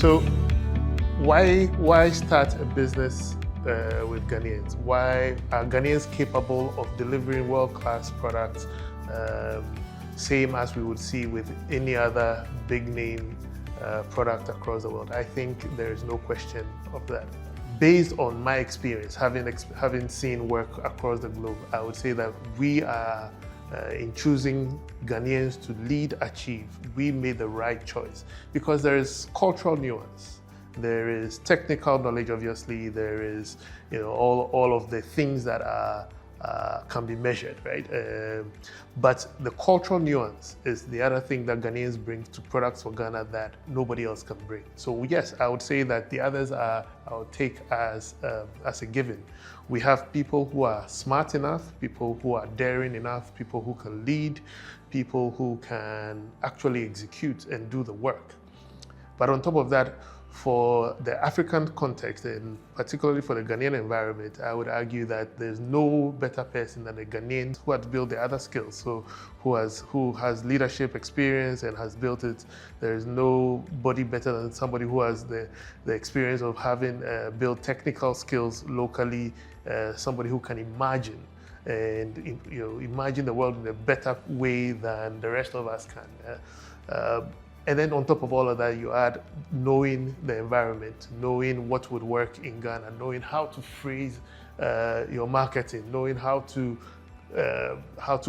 So why start a business with Ghanaians? Why are Ghanaians capable of delivering world-class products, same as we would see with any other big name product across the world? I think there is no question of that. Based on my experience, having seen work across the globe, I would say that we are, in choosing Ghanaians to lead Achieve, we made the right choice because there is cultural nuance. There is technical knowledge, obviously. There is, all of the things that can be measured, right? But the cultural nuance is the other thing that Ghanaians bring to products for Ghana that nobody else can bring. So yes, I would say that the others I would take as a given. We have people who are smart enough, people who are daring enough, people who can lead, people who can actually execute and do the work. But on top of that, for the African context, and particularly for the Ghanaian environment, I would argue that there's no better person than a Ghanaian who has built the other skills. So who has leadership experience and has built it. There's nobody better than somebody who has the experience of having built technical skills locally, somebody who can imagine and imagine the world in a better way than the rest of us can. And then on top of all of that, you add knowing the environment, knowing what would work in Ghana, knowing how to phrase your marketing, knowing how to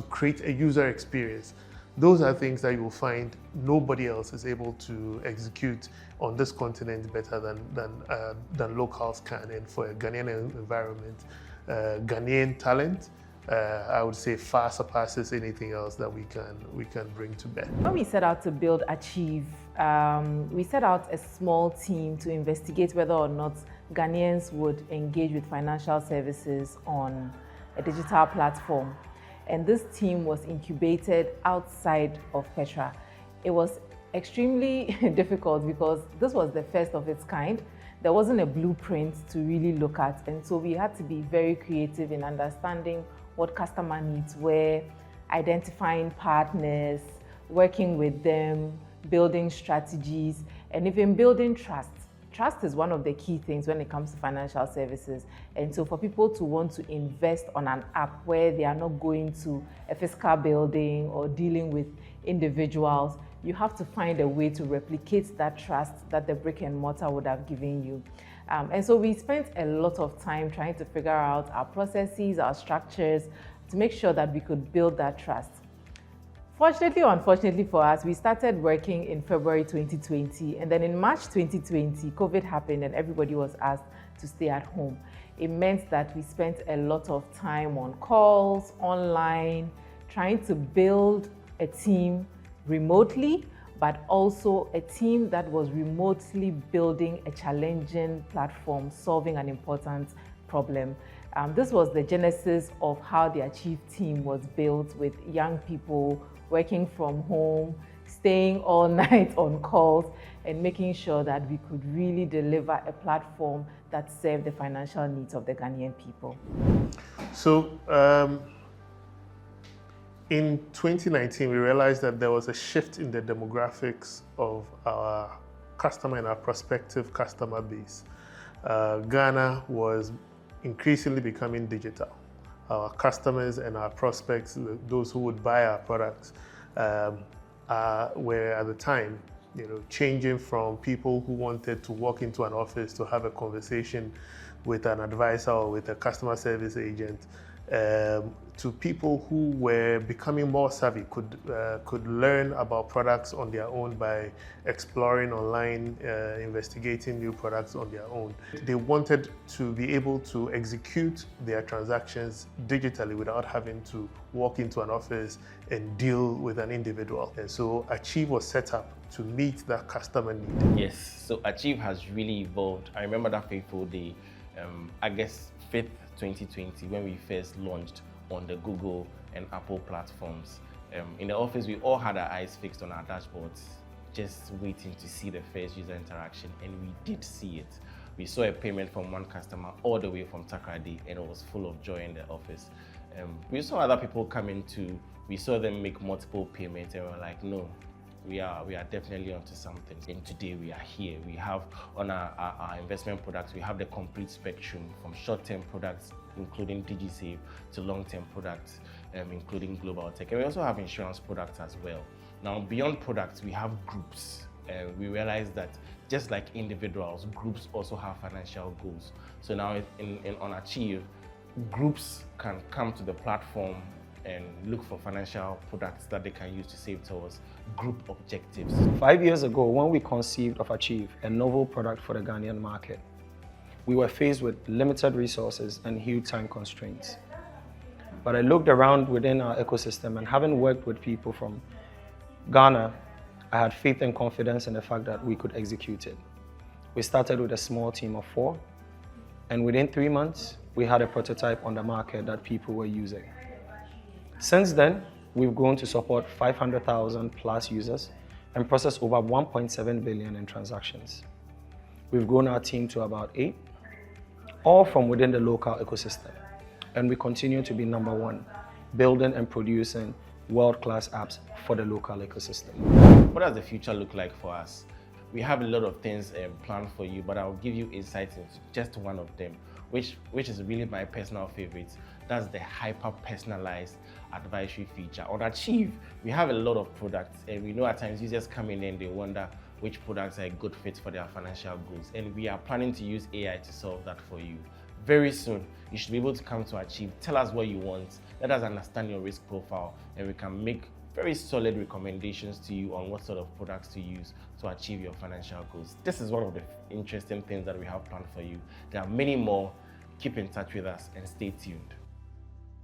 create a user experience. Those are things that you will find nobody else is able to execute on this continent better than locals can. And for a Ghanaian environment, Ghanaian talent, I would say far surpasses anything else that we can bring to bear. When we set out to build Achieve, we set out a small team to investigate whether or not Ghanaians would engage with financial services on a digital platform. And this team was incubated outside of Petra. It was extremely difficult because this was the first of its kind. There wasn't a blueprint to really look at. And so we had to be very creative in understanding what customer needs were, identifying partners, working with them, building strategies, and even building trust. Trust is one of the key things when it comes to financial services. And so for people to want to invest on an app where they are not going to a physical building or dealing with individuals, you have to find a way to replicate that trust that the brick and mortar would have given you. And so we spent a lot of time trying to figure out our processes, our structures, to make sure that we could build that trust. Fortunately or unfortunately for us, we started working in February 2020, and then in March 2020, COVID happened and everybody was asked to stay at home. It meant that we spent a lot of time on calls, online, trying to build a team remotely, but also a team that was remotely building a challenging platform, solving an important problem. This was the genesis of how the Achieve team was built, with young people working from home, staying all night on calls, and making sure that we could really deliver a platform that served the financial needs of the Ghanaian people. So, in 2019, we realized that there was a shift in the demographics of our customer and our prospective customer base. Ghana was increasingly becoming digital. Our customers and our prospects, those who would buy our products, were at the time, changing from people who wanted to walk into an office to have a conversation with an advisor or with a customer service agent, to people who were becoming more savvy, could learn about products on their own by exploring online, investigating new products on their own. They wanted to be able to execute their transactions digitally without having to walk into an office and deal with an individual. And so Achieve was set up to meet that customer need. Yes, so Achieve has really evolved. I remember that fateful day, August 5th, 2020, when we first launched on the Google and Apple platforms. In the office, we all had our eyes fixed on our dashboards, just waiting to see the first user interaction, and we did see it. We saw a payment from one customer all the way from Takrady, and it was full of joy in the office. We saw other people come in too. We saw them make multiple payments, and we were like, no, we are definitely onto something. And today we are here. We have on our investment products, we have the complete spectrum from short-term products, including DigiSave, to long-term products, including Global Tech. And we also have insurance products as well. Now, beyond products, we have groups. We realize that just like individuals, groups also have financial goals. So now on Achieve, groups can come to the platform and look for financial products that they can use to save towards group objectives. 5 years ago, when we conceived of Achieve, a novel product for the Ghanaian market, we were faced with limited resources and huge time constraints. But I looked around within our ecosystem, and having worked with people from Ghana, I had faith and confidence in the fact that we could execute it. We started with a small team of 4, and within 3 months, we had a prototype on the market that people were using. Since then, we've grown to support 500,000 plus users and process over 1.7 billion in transactions. We've grown our team to about 8, all from within the local ecosystem. And we continue to be number 1, building and producing world-class apps for the local ecosystem. What does the future look like for us? We have a lot of things planned for you, but I'll give you insights into just one of them, which is really my personal favorite. That's the hyper-personalized advisory feature. On Achieve, we have a lot of products, and we know at times users come in and they wonder which products are a good fit for their financial goals. And we are planning to use AI to solve that for you. Very soon, you should be able to come to Achieve, tell us what you want, let us understand your risk profile, and we can make very solid recommendations to you on what sort of products to use to achieve your financial goals. This is one of the interesting things that we have planned for you. There are many more. Keep in touch with us and stay tuned.